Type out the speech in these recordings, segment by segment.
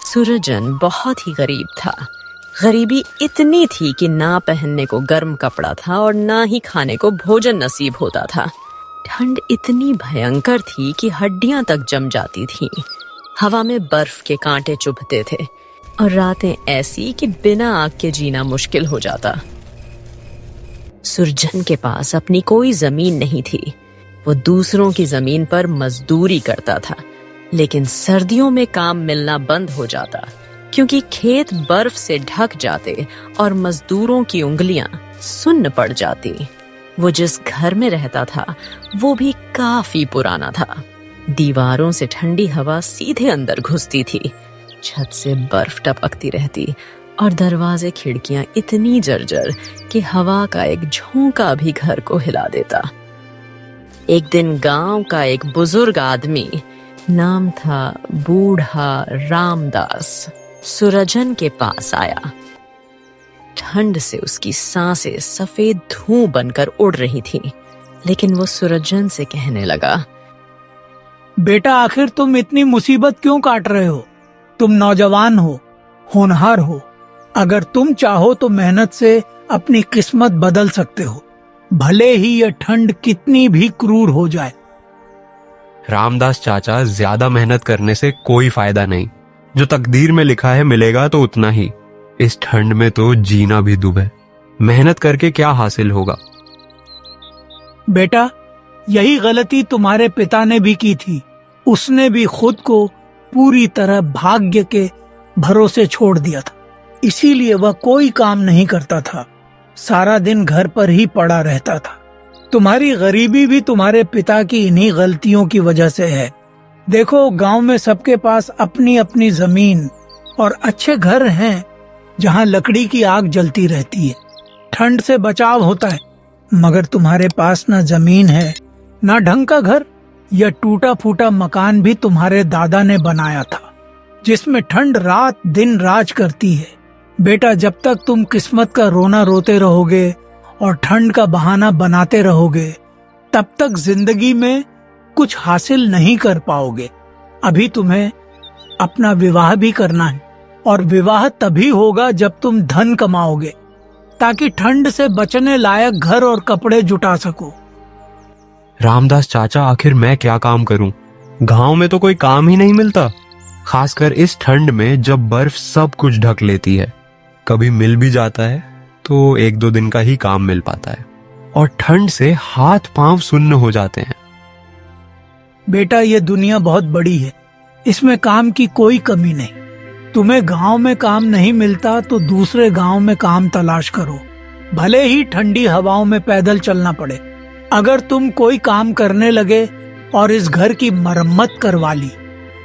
सुरजन बहुत ही गरीब था। गरीबी इतनी थी कि ना पहनने को गर्म कपड़ा था और ना ही खाने को भोजन नसीब होता था। ठंड इतनी भयंकर थी कि हड्डियां तक जम जाती थीं। हवा में बर्फ के कांटे चुभते थे और रातें ऐसी कि बिना आग के जीना मुश्किल हो जाता। सुरजन के पास अपनी कोई जमीन नहीं थी। वो दूसरों की जमीन पर मजदूरी करता था, लेकिन सर्दियों में काम मिलना बंद हो जाता क्योंकि खेत बर्फ से ढक जाते और मजदूरों की उंगलियां सुन्न पड़ जाती। वो जिस घर में रहता था वो भी काफी पुराना था। दीवारों से ठंडी हवा सीधे अंदर घुसती थी, छत से बर्फ टपकती रहती और दरवाजे खिड़कियां इतनी जर्जर कि हवा का एक झोंका भी घर को हिला देता। एक दिन गांव का एक बुजुर्ग आदमी, नाम था बूढ़ा रामदास, सुरजन के पास आया। ठंड से उसकी सांसें सफेद धुआं बनकर उड़ रही थीं, लेकिन वो सुरजन से कहने लगा, बेटा, आखिर तुम इतनी मुसीबत क्यों काट रहे हो? तुम नौजवान हो, होनहार हो। अगर तुम चाहो तो मेहनत से अपनी किस्मत बदल सकते हो, भले ही यह ठंड कितनी भी क्रूर हो जाए। रामदास चाचा, ज्यादा मेहनत करने से कोई फायदा नहीं। जो तकदीर में लिखा है मिलेगा तो उतना ही। इस ठंड में तो जीना भी दुब है। मेहनत करके क्या हासिल होगा? बेटा, यही गलती तुम्हारे पिता ने भी की थी। उसने भी खुद को पूरी तरह भाग्य के भरोसे छोड़ दिया था। इसीलिए वह कोई काम नहीं करता था, सारा दिन घर पर ही पड़ा रहता था। तुम्हारी गरीबी भी तुम्हारे पिता की इन्हीं गलतियों की वजह से है। देखो, गांव में सबके पास अपनी अपनी जमीन और अच्छे घर हैं जहां लकड़ी की आग जलती रहती है, ठंड से बचाव होता है। मगर तुम्हारे पास ना जमीन है, ना ढंग का घर। यह टूटा फूटा मकान भी तुम्हारे दादा ने बनाया था, जिसमें ठंड रात दिन राज करती है। बेटा, जब तक तुम किस्मत का रोना रोते रहोगे और ठंड का बहाना बनाते रहोगे, तब तक जिंदगी में कुछ हासिल नहीं कर पाओगे। अभी तुम्हें अपना विवाह भी करना है, और विवाह तभी होगा जब तुम धन कमाओगे, ताकि ठंड से बचने लायक घर और कपड़े जुटा सको। रामदास चाचा, आखिर मैं क्या काम करूं? गांव में तो कोई काम ही नहीं मिलता, खासकर इस ठंड में जब बर्फ सब कुछ ढक लेती है। कभी मिल भी जाता है तो 1-2 दिन का ही काम मिल पाता है, और ठंड से हाथ पांव सुन्न हो जाते हैं। बेटा, ये दुनिया बहुत बड़ी है, इसमें काम की कोई कमी नहीं। तुम्हें गांव में काम नहीं मिलता तो दूसरे गांव में काम तलाश करो, भले ही ठंडी हवाओं में पैदल चलना पड़े। अगर तुम कोई काम करने लगे और इस घर की मरम्मत करवा ली,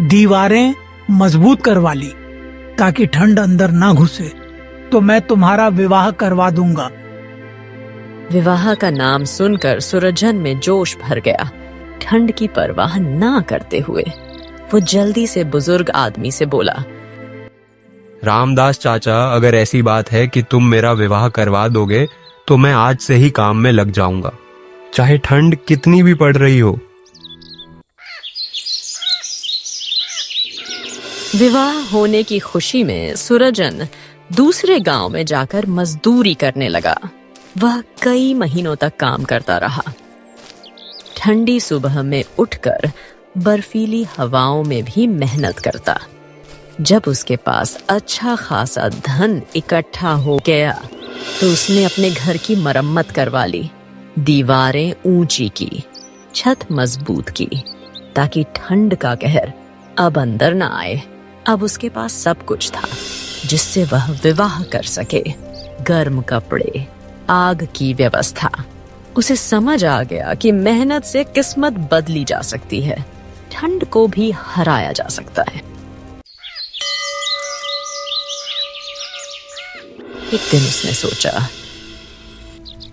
दीवारें मजबूत करवा ली ताकि ठंड अंदर ना घुसे, तो मैं तुम्हारा विवाह करवा दूंगा। विवाह का नाम सुनकर सुरजन में जोश भर गया। ठंड की परवाह ना करते हुए वो जल्दी से बुजुर्ग आदमी से बोला, रामदास चाचा, अगर ऐसी बात है कि तुम मेरा विवाह करवा दोगे तो मैं आज से ही काम में लग जाऊंगा, चाहे ठंड कितनी भी पड़ रही हो। विवाह होने की खुशी में सुरजन दूसरे गांव में जाकर मजदूरी करने लगा। वह कई महीनों तक काम करता रहा। ठंडी सुबह में उठकर बर्फीली हवाओं में भी मेहनत करता। जब उसके पास अच्छा खासा धन इकट्ठा हो गया तो उसने अपने घर की मरम्मत करवा ली, दीवारें ऊंची की, छत मजबूत की, ताकि ठंड का कहर अब अंदर ना आए। अब उसके पास सब कुछ था जिससे वह विवाह कर सके। गर्म कपड़े, आग की व्यवस्था। उसे समझ आ गया कि मेहनत से किस्मत बदली जा सकती है, ठंड को भी हराया जा सकता है। एक दिन उसने सोचा,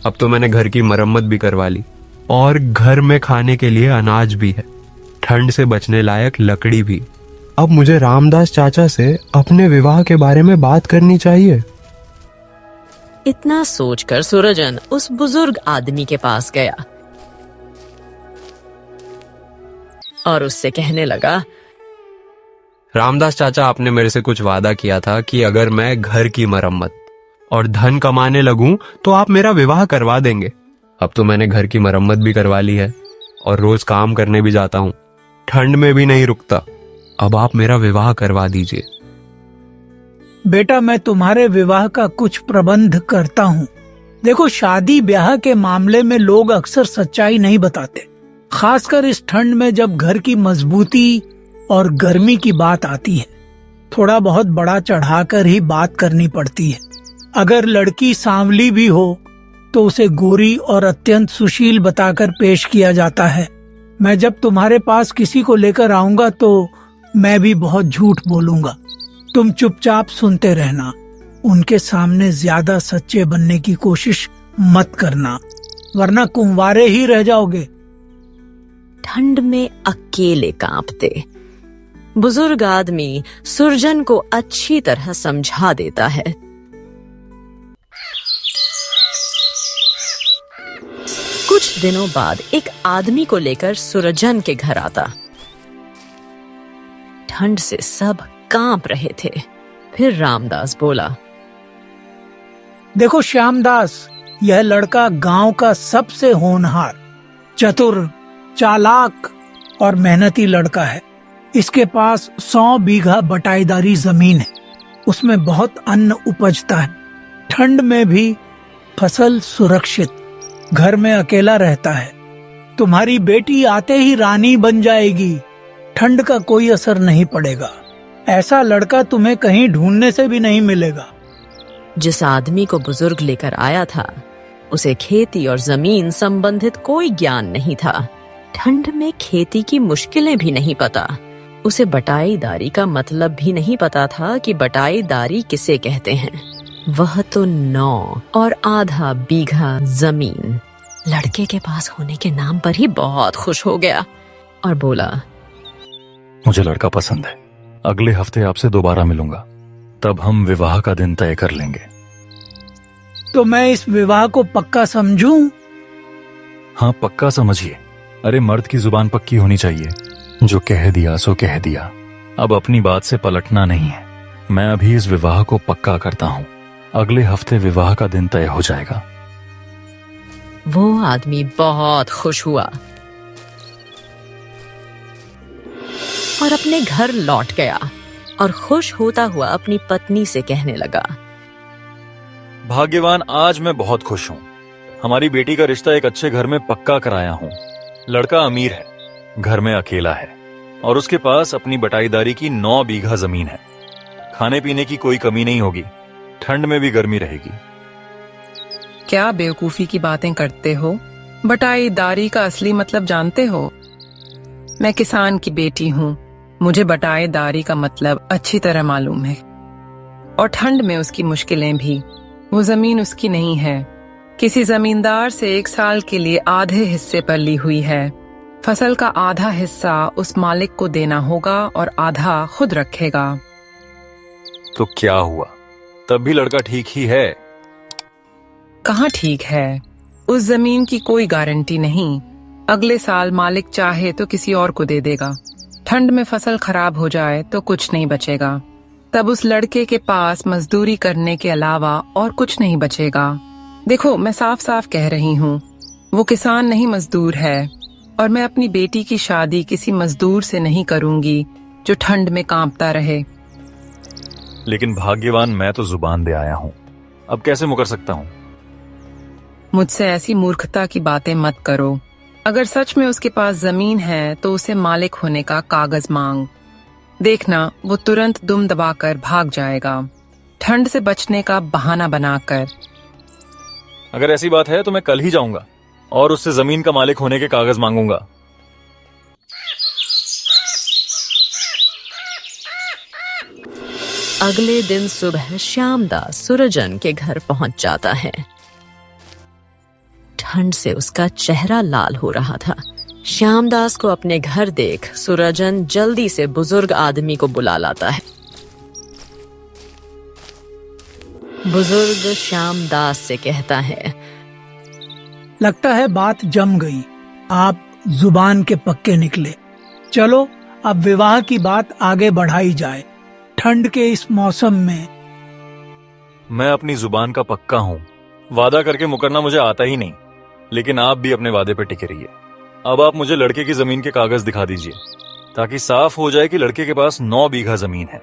अब तो मैंने घर की मरम्मत भी करवा ली और घर में खाने के लिए अनाज भी है, ठंड से बचने लायक लकड़ी भी। अब मुझे रामदास चाचा से अपने विवाह के बारे में बात करनी चाहिए। इतना सोचकर सुरजन उस बुजुर्ग आदमी के पास गया और उससे कहने लगा, रामदास चाचा, आपने मेरे से कुछ वादा किया था कि अगर मैं घर की मरम्मत और धन कमाने लगूं तो आप मेरा विवाह करवा देंगे। अब तो मैंने घर की मरम्मत भी करवा ली है और रोज काम करने भी जाता हूं, ठंड में भी नहीं रुकता। अब आप मेरा विवाह करवा दीजिए। बेटा, मैं तुम्हारे विवाह का कुछ प्रबंध करता हूँ। देखो, शादी ब्याह के मामले में लोग अक्सर सच्चाई नहीं बताते, खासकर इस ठंड में जब घर की मजबूती और गर्मी की बात आती है। थोड़ा बहुत बड़ा चढ़ाकर ही बात करनी पड़ती है। अगर लड़की सांवली भी हो तो उसे गोरी और अत्यंत सुशील बताकर पेश किया जाता है। मैं जब तुम्हारे पास किसी को लेकर आऊंगा तो मैं भी बहुत झूठ बोलूंगा। तुम चुपचाप सुनते रहना। उनके सामने ज्यादा सच्चे बनने की कोशिश मत करना, वरना कुंवारे ही रह जाओगे। ठंड में अकेले कांपते बुजुर्ग आदमी सुरजन को अच्छी तरह समझा देता है। कुछ दिनों बाद एक आदमी को लेकर सुरजन के घर आता। ठंड से सब कांप रहे थे। फिर रामदास बोला, देखो श्यामदास, यह लड़का गांव का सबसे होनहार, चतुर, चालाक और मेहनती लड़का है। इसके पास 100 बीघा बटाईदारी जमीन है। उसमें बहुत अन्न उपजता है। ठंड में भी फसल सुरक्षित। घर में अकेला रहता है। तुम्हारी बेटी आते ही रानी बन जाएगी। ठंड का कोई असर नहीं पड़ेगा। ऐसा लड़का तुम्हें कहीं ढूंढने से भी नहीं मिलेगा। जिस आदमी को बुजुर्ग लेकर आया था उसे खेती और जमीन संबंधित कोई ज्ञान नहीं था। ठंड में खेती की मुश्किलें भी नहीं पता। उसे बटाईदारी का मतलब भी नहीं पता था कि बटाईदारी किसे कहते हैं। वह तो 9 और आधा बीघा जमीन लड़के के पास होने के नाम पर ही बहुत खुश हो गया और बोला, मुझे लड़का पसंद है। अगले हफ्ते आपसे दोबारा मिलूंगा, तब हम विवाह का दिन तय कर लेंगे। तो मैं इस विवाह को पक्का समझूं? हाँ, पक्का समझिए। अरे, मर्द की जुबान पक्की होनी चाहिए। जो कह दिया सो कह दिया। अब अपनी बात से पलटना नहीं है। मैं अभी इस विवाह को पक्का करता हूँ। अगले हफ्ते विवाह का दिन तय हो जाएगा। वो आदमी बहुत खुश हुआ और अपने घर लौट गया और खुश होता हुआ अपनी पत्नी से कहने लगा, भाग्यवान, आज मैं बहुत खुश हूँ। हमारी बेटी का रिश्ता एक अच्छे घर में पक्का कराया हूँ। लड़का अमीर है, घर में अकेला है और उसके पास अपनी बटाईदारी की 9 बीघा जमीन है। खाने पीने की कोई कमी नहीं होगी। ठंड में भी गर्मी रहेगी। क्या बेवकूफी की बातें करते हो? बटाईदारी का असली मतलब जानते हो? मैं किसान की बेटी हूँ। मुझे बटाईदारी का मतलब अच्छी तरह मालूम है। और ठंड में उसकी मुश्किलें भी। वो जमीन उसकी नहीं है, किसी जमींदार से 1 साल के लिए आधे हिस्से पर ली हुई है। फसल का आधा हिस्सा उस मालिक को देना होगा और आधा खुद रखेगा। तो क्या हुआ? तब भी लड़का ठीक ही है। कहाँ ठीक है? उस जमीन की कोई गारंटी नहीं। अगले साल मालिक चाहे तो किसी और को दे देगा। ठंड में फसल खराब हो जाए तो कुछ नहीं बचेगा। तब उस लड़के के पास मजदूरी करने के अलावा और कुछ नहीं बचेगा। देखो, मैं साफ साफ कह रही हूँ, वो किसान नहीं मजदूर है। और मैं अपनी बेटी की शादी किसी मजदूर से नहीं करूंगी जो ठंड में कांपता रहे। लेकिन भाग्यवान, मैं तो जुबान दे आया हूँ। अब कैसे मुकर सकता हूँ? मुझसे ऐसी मूर्खता की बातें मत करो। अगर सच में उसके पास जमीन है तो उसे मालिक होने का कागज मांग। देखना, वो तुरंत दुम दबाकर भाग जाएगा, ठंड से बचने का बहाना बनाकर। अगर ऐसी बात है तो मैं कल ही जाऊंगा और उससे जमीन का मालिक होने के कागज मांगूंगा। अगले दिन सुबह श्यामदास सुरजन के घर पहुंच जाता है। ठंड से उसका चेहरा लाल हो रहा था। श्यामदास को अपने घर देख सुरजन जल्दी से बुजुर्ग आदमी को बुला लाता है। बुजुर्ग श्यामदास से कहता है, लगता है बात जम गई। आप जुबान के पक्के निकले। चलो, अब विवाह की बात आगे बढ़ाई जाए। ठंड के इस मौसम में मैं अपनी जुबान का पक्का हूँ। वादा करके मुकरना मुझे आता ही नहीं, लेकिन आप भी अपने वादे पे टिके रहिए। अब आप मुझे लड़के की जमीन के कागज दिखा दीजिए, ताकि साफ हो जाए कि लड़के के पास 9 बीघा जमीन है।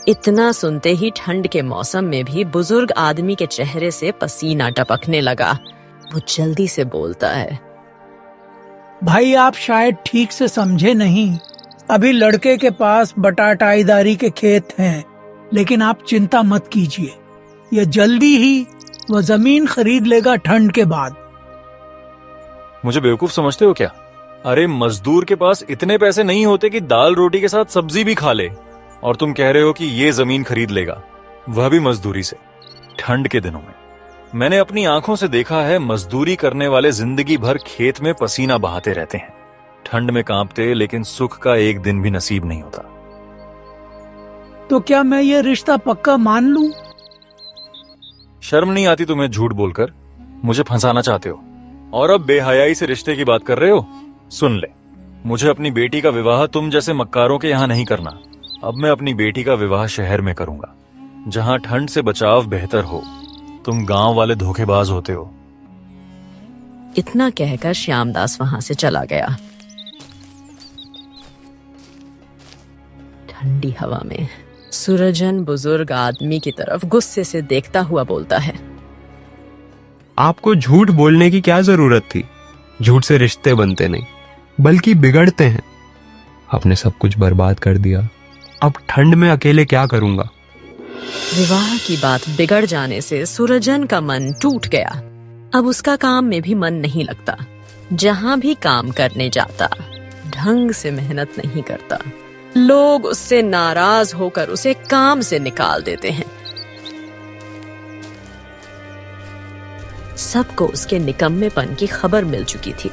इतना सुनते ही ठंड के मौसम में भी बुजुर्ग आदमी के चेहरे से पसीना टपकने लगा। वो जल्दी से बोलता है, भाई आप शायद ठीक से समझे नहीं। अभी लड़के के पास बटाईदारी के खेत हैं, लेकिन आप चिंता मत कीजिए, यह जल्दी ही वह जमीन खरीद लेगा ठंड के बाद। मुझे बेवकूफ समझते हो क्या? अरे मजदूर के पास इतने पैसे नहीं होते कि दाल रोटी के साथ सब्जी भी खा ले, और तुम कह रहे हो कि ये जमीन खरीद लेगा, वह भी मजदूरी से। ठंड के दिनों में मैंने अपनी आंखों से देखा है, मजदूरी करने वाले जिंदगी भर खेत में पसीना बहाते रहते हैं, ठंड में कांपते, लेकिन सुख का एक दिन भी नसीब नहीं होता। तो क्या मैं ये रिश्ता पक्का मान लूं? शर्म नहीं आती तुम्हें झूठ बोलकर? मुझे फंसाना चाहते हो और अब बेहयाई से रिश्ते की बात कर रहे हो? सुन ले, मुझे अपनी बेटी का विवाह तुम जैसे मक्कारों के यहाँ नहीं करना। अब मैं अपनी बेटी का विवाह शहर में करूंगा, जहां ठंड से बचाव बेहतर हो। तुम गांव वाले धोखेबाज होते हो। इतना कहकर श्यामदास वहां से चला गया। ठंडी हवा में सूरजन बुजुर्ग आदमी की तरफ गुस्से से देखता हुआ बोलता है, आपको झूठ बोलने की क्या जरूरत थी? झूठ से रिश्ते बनते नहीं, बल्कि बिगड़ते हैं। आपने सब कुछ बर्बाद कर दिया। अब ठंड में अकेले क्या करूंगा? विवाह की बात बिगड़ जाने से सूरजन का मन टूट गया। अब उसका काम में भी मन नहीं लगता। जहां भी काम करने जाता, ढंग से मेहनत नहीं करता। लोग उससे नाराज होकर उसे काम से निकाल देते हैं। सबको उसके निकम्मेपन की खबर मिल चुकी थी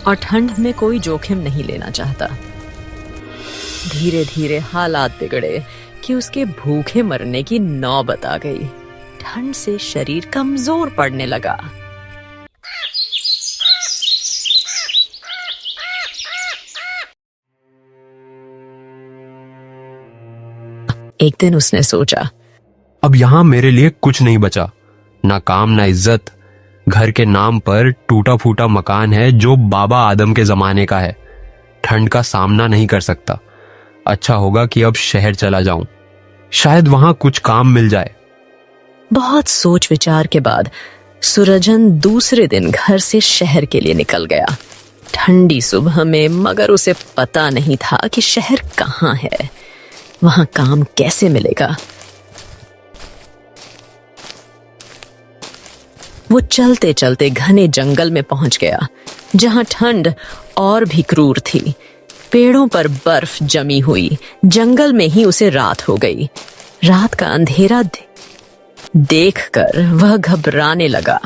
और ठंड में कोई जोखिम नहीं लेना चाहता। धीरे धीरे हालात बिगड़े कि उसके भूखे मरने की नौबत आ गई। ठंड से शरीर कमजोर पड़ने लगा। एक दिन उसने सोचा, अब यहां मेरे लिए कुछ नहीं बचा, ना काम ना इज्जत। घर के नाम पर टूटा फूटा मकान है जो बाबा आदम के जमाने का है। ठंड का सामना नहीं कर सकता। अच्छा होगा कि अब शहर चला जाऊं, शायद वहां कुछ काम मिल जाए। बहुत सोच विचार के बाद सूरजन दूसरे दिन घर से शहर के लिए निकल गया। ठंडी सुबह में, मगर उसे पता नहीं था कि शहर कहाँ है, वहां काम कैसे मिलेगा। वो चलते चलते घने जंगल में पहुंच गया, जहां ठंड और भी क्रूर थी। पेड़ों पर बर्फ जमी हुई। जंगल में ही उसे रात हो गई। रात का अंधेरा देखकर वह घबराने लगा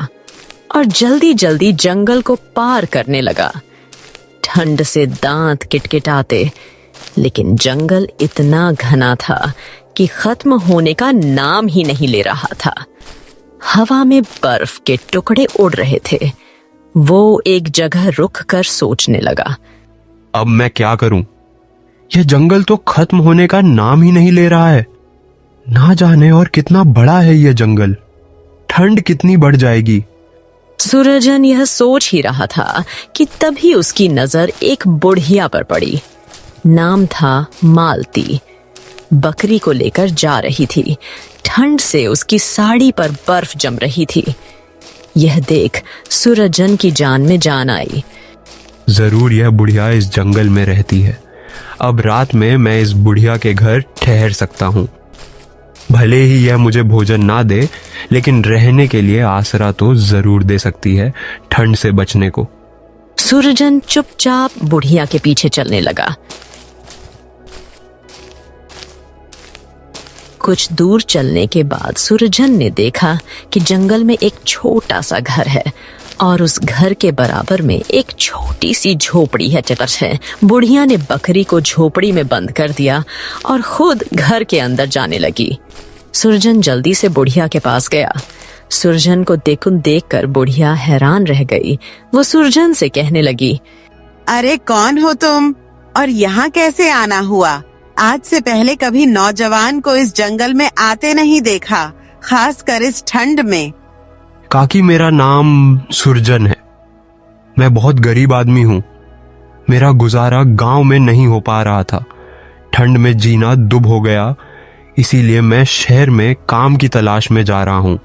और जल्दी जल्दी जंगल को पार करने लगा। ठंड से दांत किटकिटाते, लेकिन जंगल इतना घना था कि खत्म होने का नाम ही नहीं ले रहा था। हवा में बर्फ के टुकड़े उड़ रहे थे। वो एक जगह रुक कर सोचने लगा, अब मैं क्या करूं? यह जंगल तो खत्म होने का नाम ही नहीं ले रहा है। ना जाने और कितना बड़ा है यह जंगल। ठंड कितनी बढ़ जाएगी। सूरजन यह सोच ही रहा था कि तभी उसकी नजर एक बुढ़िया पर पड़ी। नाम था मालती। बकरी को लेकर जा रही थी। ठंड से उसकी साड़ी पर बर्फ जम रही थी। यह देख सूरजन की जान में जान आई। जरूर यह बुढ़िया इस जंगल में रहती है। अब रात में मैं इस बुढ़िया के घर ठहर सकता हूँ। भले ही यह मुझे भोजन ना दे, लेकिन रहने के लिए आसरा तो जरूर दे सकती है ठंड से बचने को। सूरजन चुपचाप बुढ़िया के पीछे चलने लगा। कुछ दूर चलने के बाद सूरजन ने देखा कि जंगल में एक छोटा सा घर है और उस घर के बराबर में एक छोटी सी झोपड़ी है। चटर है। बुढ़िया ने बकरी को झोपड़ी में बंद कर दिया और खुद घर के अंदर जाने लगी। सूरजन जल्दी से बुढ़िया के पास गया। सूरजन को देखकर बुढ़िया हैरान रह गई। वो सूरजन से कहने लगी, अरे कौन हो तुम और यहाँ कैसे आना हुआ? आज से पहले कभी नौजवान को इस जंगल में आते नहीं देखा, खासकर इस ठंड में। काकी, मेरा नाम सुरजन है। मैं बहुत गरीब आदमी हूँ। मेरा गुजारा गांव में नहीं हो पा रहा था। ठंड में जीना दुब हो गया, इसीलिए मैं शहर में काम की तलाश में जा रहा हूँ।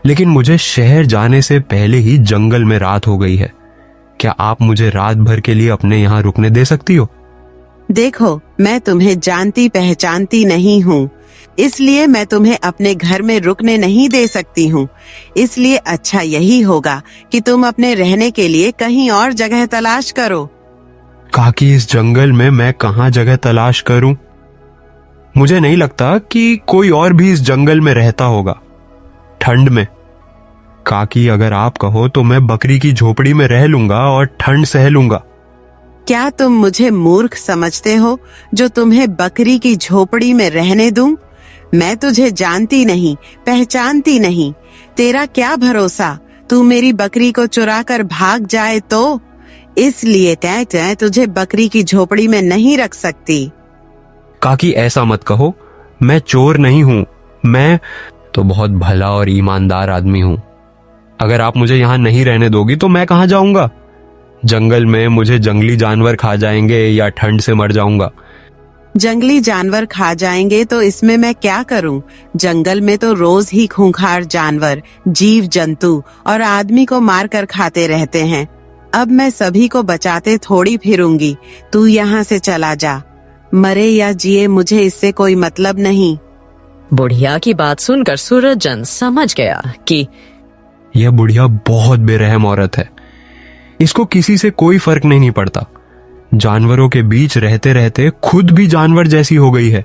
लेकिन मुझे शहर जाने से पहले ही जंगल में रात हो गई है। क्या आप मुझे रात भर के लिए अपने यहाँ रुकने दे सकती हो? देखो, मैं तुम्हें जानती पहचानती नहीं हूँ, इसलिए मैं तुम्हें अपने घर में रुकने नहीं दे सकती हूँ। इसलिए अच्छा यही होगा कि तुम अपने रहने के लिए कहीं और जगह तलाश करो। काकी, इस जंगल में मैं कहाँ जगह तलाश करूं? मुझे नहीं लगता कि कोई और भी इस जंगल में रहता होगा ठंड में। काकी, अगर आप कहो तो मैं बकरी की झोपड़ी में रह लूंगा और ठंड सह लूंगा। क्या तुम मुझे मूर्ख समझते हो जो तुम्हें बकरी की झोपड़ी में रहने दूं? मैं तुझे जानती नहीं पहचानती नहीं। तेरा क्या भरोसा तू मेरी बकरी को चुरा कर भाग जाए तो? इसलिए तय तुझे बकरी की झोपड़ी में नहीं रख सकती। काकी, ऐसा मत कहो। मैं चोर नहीं हूं। मैं तो बहुत भला और ईमानदार आदमी हूं। अगर आप मुझे यहाँ नहीं रहने दोगी तो मैं कहाँ जाऊंगा? जंगल में मुझे जंगली जानवर खा जाएंगे या ठंड से मर जाऊंगा। जंगली जानवर खा जाएंगे तो इसमें मैं क्या करूं? जंगल में तो रोज ही खूंखार जानवर, जीव जंतु और आदमी को मार कर खाते रहते हैं। अब मैं सभी को बचाते थोड़ी फिरूंगी। तू यहाँ से चला जा। मरे या जिए मुझे इससे कोई मतलब नहीं। बुढ़िया की बात सुनकर सूरजन समझ गया कि यह बुढ़िया बहुत बेरहम औरत है। इसको किसी से कोई फर्क नहीं पड़ता। जानवरों के बीच रहते रहते खुद भी जानवर जैसी हो गई है।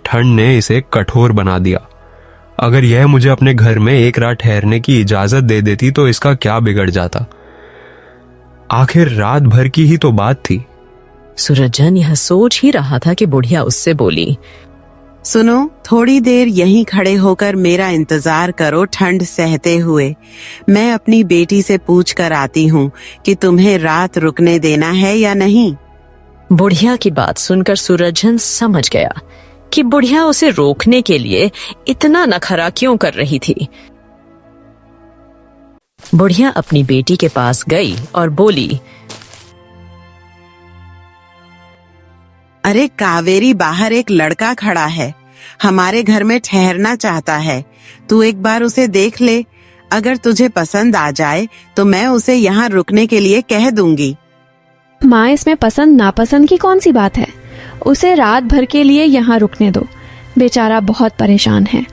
ठंड ने इसे कठोर बना दिया। अगर यह मुझे अपने घर में एक रात ठहरने की इजाजत दे देती तो इसका क्या बिगड़ जाता। आखिर रात भर की ही तो बात थी। सूरजन यह सोच ही रहा था कि बुढ़िया उससे बोली, सुनो, थोड़ी देर यहीं खड़े होकर मेरा इंतजार करो ठंड सहते हुए। मैं अपनी बेटी से पूछ कर आती हूँ कि तुम्हें रात रुकने देना है या नहीं। बुढ़िया की बात सुनकर सूरजन समझ गया कि बुढ़िया उसे रोकने के लिए इतना नखरा क्यों कर रही थी। बुढ़िया अपनी बेटी के पास गई और बोली, अरे कावेरी, बाहर एक लड़का खड़ा है, हमारे घर में ठहरना चाहता है। तू एक बार उसे देख ले। अगर तुझे पसंद आ जाए तो मैं उसे यहाँ रुकने के लिए कह दूंगी। माँ, इसमें पसंद नापसंद की कौन सी बात है? उसे रात भर के लिए यहाँ रुकने दो। बेचारा बहुत परेशान है,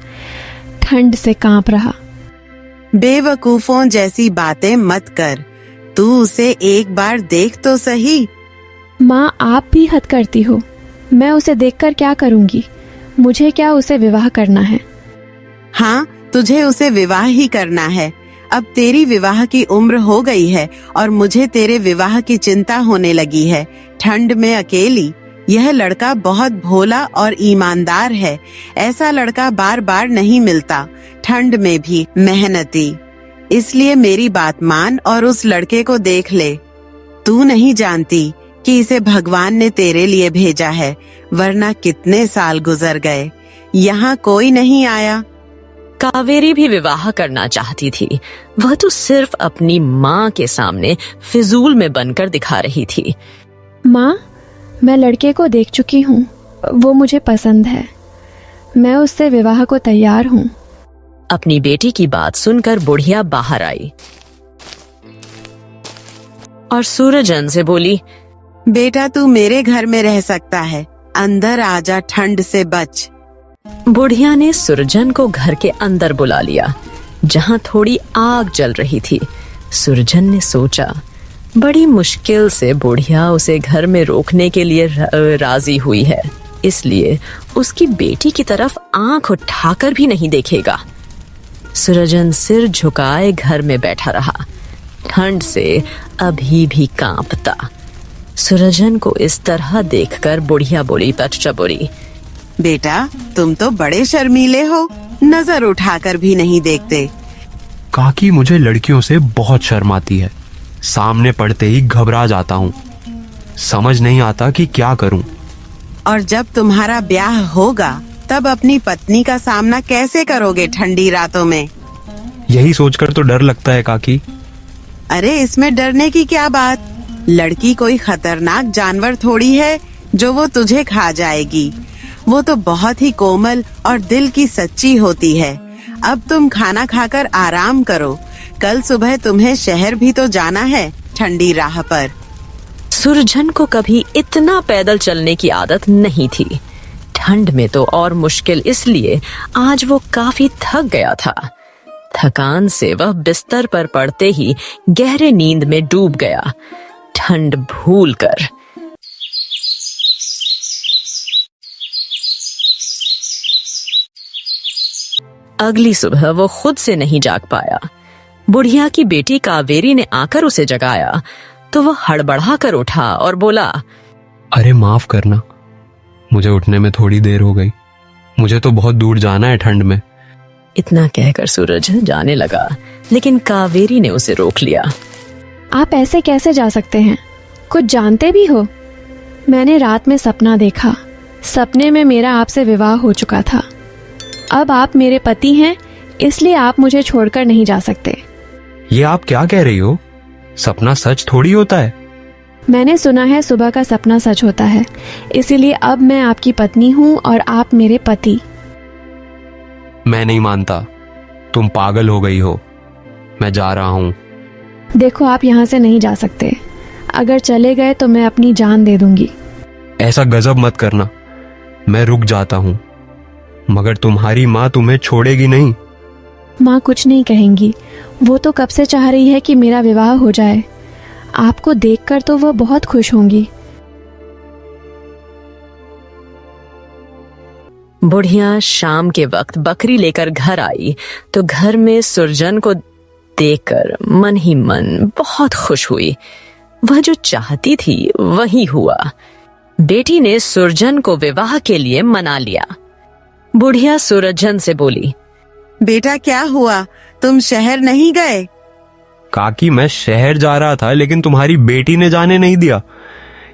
ठंड से कांप रहा। बेवकूफों जैसी बातें मत कर। तू उसे एक बार देख तो सही। माँ, आप भी हद करती हो। मैं उसे देखकर क्या करूँगी? मुझे क्या उसे विवाह करना है? हाँ, तुझे उसे विवाह ही करना है। अब तेरी विवाह की उम्र हो गई है और मुझे तेरे विवाह की चिंता होने लगी है। ठंड में अकेली। यह लड़का बहुत भोला और ईमानदार है। ऐसा लड़का बार बार नहीं मिलता, ठंड में भी मेहनती। इसलिए मेरी बात मान और उस लड़के को देख ले। तू नहीं जानती कि इसे भगवान ने तेरे लिए भेजा है, वरना कितने साल गुजर गए, यहाँ कोई नहीं आया। कावेरी भी विवाह करना चाहती थी। वह तो सिर्फ अपनी माँ के सामने फिजूल में बनकर दिखा रही थी। माँ, मैं लड़के को देख चुकी हूँ। वो मुझे पसंद है। मैं उससे विवाह को तैयार हूँ। अपनी बेटी की बात सुनकर बुढ़िया बाहर आई और सूरजन से बोली, बेटा, तू मेरे घर में रह सकता है। अंदर आजा, ठंड से बच। बुढ़िया ने सूरजन को घर के अंदर बुला लिया, जहाँ थोड़ी आग जल रही थी। सूरजन ने सोचा, बड़ी मुश्किल से बुढ़िया उसे घर में रोकने के लिए राजी हुई है, इसलिए उसकी बेटी की तरफ आंख उठाकर भी नहीं देखेगा। सूरजन सिर झुकाए घर में बैठा रहा, ठंड से अभी भी कांपता। सूरजन को इस तरह देखकर बुढ़िया बोली, बच्चा बोली, बेटा, तुम तो बड़े शर्मीले हो, नजर उठाकर भी नहीं देखते। काकी, मुझे लड़कियों से बहुत शर्म आती है। सामने पड़ते ही घबरा जाता हूँ। समझ नहीं आता कि क्या करूं। और जब तुम्हारा ब्याह होगा तब अपनी पत्नी का सामना कैसे करोगे ठंडी रातों में? यही सोचकर तो डर लगता है काकी। अरे इसमें डरने की क्या बात? लड़की कोई खतरनाक जानवर थोड़ी है जो वो तुझे खा जाएगी। वो तो बहुत ही कोमल और दिल की सच्ची होती है। अब तुम खाना खाकर आराम करो, कल सुबह तुम्हें शहर भी तो जाना है ठंडी राह पर। सुरजन को कभी इतना पैदल चलने की आदत नहीं थी। ठंड में तो और मुश्किल इसलिए आज वो काफी थक गया था। थकान से वह बिस्तर पर पड़ते ही गहरे नींद में डूब गया, ठंड भूलकर। अगली सुबह वो खुद से नहीं जाग पाया। बुढ़िया की बेटी कावेरी ने आकर उसे जगाया तो वह हड़बड़ा कर उठा और बोला, अरे माफ करना, मुझे उठने में थोड़ी देर हो गई। मुझे तो बहुत दूर जाना है ठंड में। इतना कहकर सूरज जाने लगा, लेकिन कावेरी ने उसे रोक लिया। आप ऐसे कैसे जा सकते हैं? कुछ जानते भी हो? मैंने रात में सपना देखा। सपने में मेरा आपसे विवाह हो चुका था। अब आप मेरे पति हैं, इसलिए आप मुझे छोड़कर नहीं जा सकते। ये आप क्या कह रही हो? सपना सच थोड़ी होता है। मैंने सुना है सुबह का सपना सच होता है, इसीलिए अब मैं आपकी पत्नी हूँ और आप मेरे पति। मैं नहीं मानता, तुम पागल हो गई हो। मैं जा रहा हूँ। देखो, आप यहाँ से नहीं जा सकते। अगर चले गए तो मैं अपनी जान दे दूंगी। ऐसा गजब मत करना, मैं रुक जाता हूँ, मगर तुम्हारी माँ तुम्हें छोड़ेगी नहीं। माँ कुछ नहीं कहेंगी। वो तो कब से चाह रही है कि मेरा विवाह हो जाए। आपको देखकर तो वो बहुत खुश होंगी। बुढ़िया शाम के वक्त बकरी लेकर घर आई तो घर में सुरजन को देखकर मन ही मन बहुत खुश हुई। वह जो चाहती थी वही हुआ। बेटी ने सुरजन को विवाह के लिए मना लिया। बुढ़िया सुरजन से बोली, बेटा क्या हुआ, तुम शहर नहीं गए? काकी, मैं शहर जा रहा था, लेकिन तुम्हारी बेटी ने जाने नहीं दिया।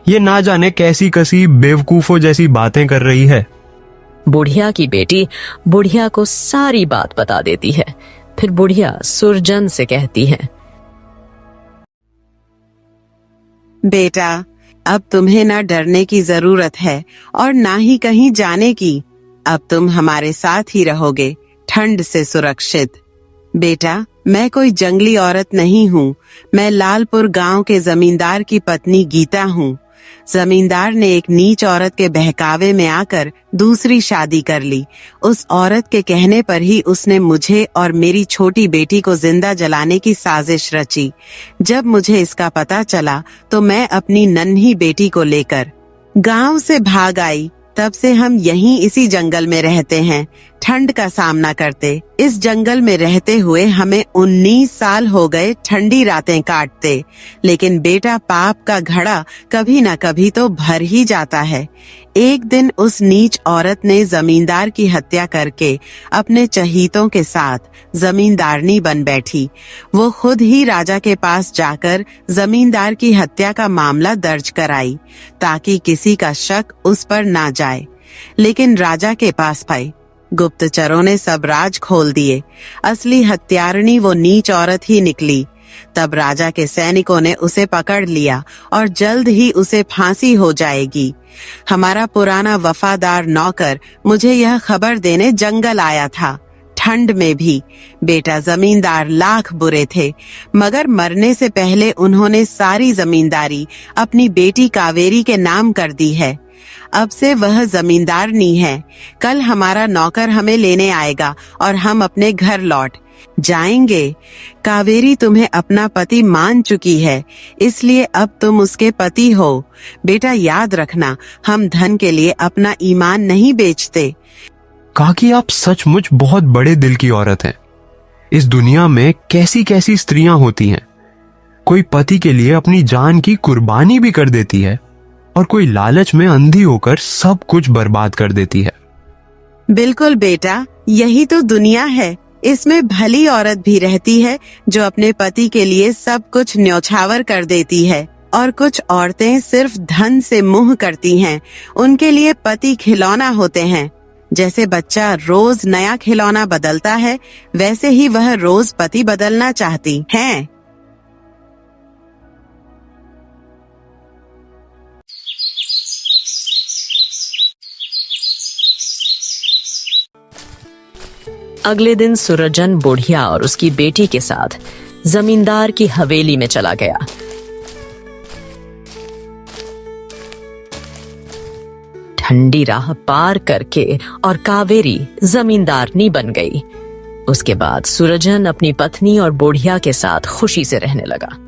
ये ना जाने कैसी कसी बेवकूफों जैसी बातें कर रही है। बुढ़िया की बेटी बुढ़िया को सारी बात बता देती है। फिर बुढ़िया सुरजन से कहती है, बेटा, अब तुम्हें ना डरने की जरूरत है और ना ही कहीं जाने की। अब तुम हमारे साथ ही रहोगे, ठंड से सुरक्षित। बेटा, मैं कोई जंगली औरत नहीं हूँ। मैं लालपुर गांव के जमींदार की पत्नी गीता हूँ। जमींदार ने एक नीच औरत के बहकावे में आकर दूसरी शादी कर ली। उस औरत के कहने पर ही उसने मुझे और मेरी छोटी बेटी को जिंदा जलाने की साजिश रची। जब मुझे इसका पता चला तो मैं अपनी नन्ही बेटी को लेकर गांव से भाग आई। तब से हम यहीं इसी जंगल में रहते हैं, ठंड का सामना करते। इस जंगल में रहते हुए हमें 19 साल हो गए ठंडी रातें काटते। लेकिन बेटा, पाप का घड़ा कभी न कभी तो भर ही जाता है। एक दिन उस नीच औरत ने जमींदार की हत्या करके अपने चहीतों के साथ जमींदारनी बन बैठी। वो खुद ही राजा के पास जाकर जमींदार की हत्या का मामला दर्ज कराई ताकि किसी का शक उस पर ना जाए। लेकिन राजा के पास पाई गुप्तचरों ने सब राज खोल दिए। असली हत्यारनी वो नीच औरत ही निकली। तब राजा के सैनिकों ने उसे पकड़ लिया और जल्द ही उसे फांसी हो जाएगी। हमारा पुराना वफादार नौकर मुझे यह खबर देने जंगल आया था, ठंड में भी। बेटा, जमींदार लाख बुरे थे, मगर मरने से पहले उन्होंने सारी जमींदारी अपनी बेटी कावेरी के नाम कर दी है। अब से वह जमींदारनी है। कल हमारा नौकर हमें लेने आएगा और हम अपने घर लौट जाएंगे। कावेरी तुम्हें अपना पति मान चुकी है, इसलिए अब तुम उसके पति हो। बेटा, याद रखना, हम धन के लिए अपना ईमान नहीं बेचते। काकी, आप सचमुच बहुत बड़े दिल की औरत हैं। इस दुनिया में कैसी कैसी स्त्रियां होती हैं। कोई पति के लिए अपनी जान की कुर्बानी भी कर देती है और कोई लालच में अंधी होकर सब कुछ बर्बाद कर देती है। बिल्कुल बेटा, यही तो दुनिया है। इसमें भली औरत भी रहती है जो अपने पति के लिए सब कुछ न्यौछावर कर देती है, और कुछ औरतें सिर्फ धन से मोह करती हैं। उनके लिए पति खिलौना होते हैं। जैसे बच्चा रोज नया खिलौना बदलता है, वैसे ही वह रोज पति बदलना चाहती हैं। अगले दिन सुरजन बुढ़िया और उसकी बेटी के साथ जमींदार की हवेली में चला गया। ठंडी राह पार करके और कावेरी जमींदारनी बन गई। उसके बाद सुरजन अपनी पत्नी और बुढ़िया के साथ खुशी से रहने लगा।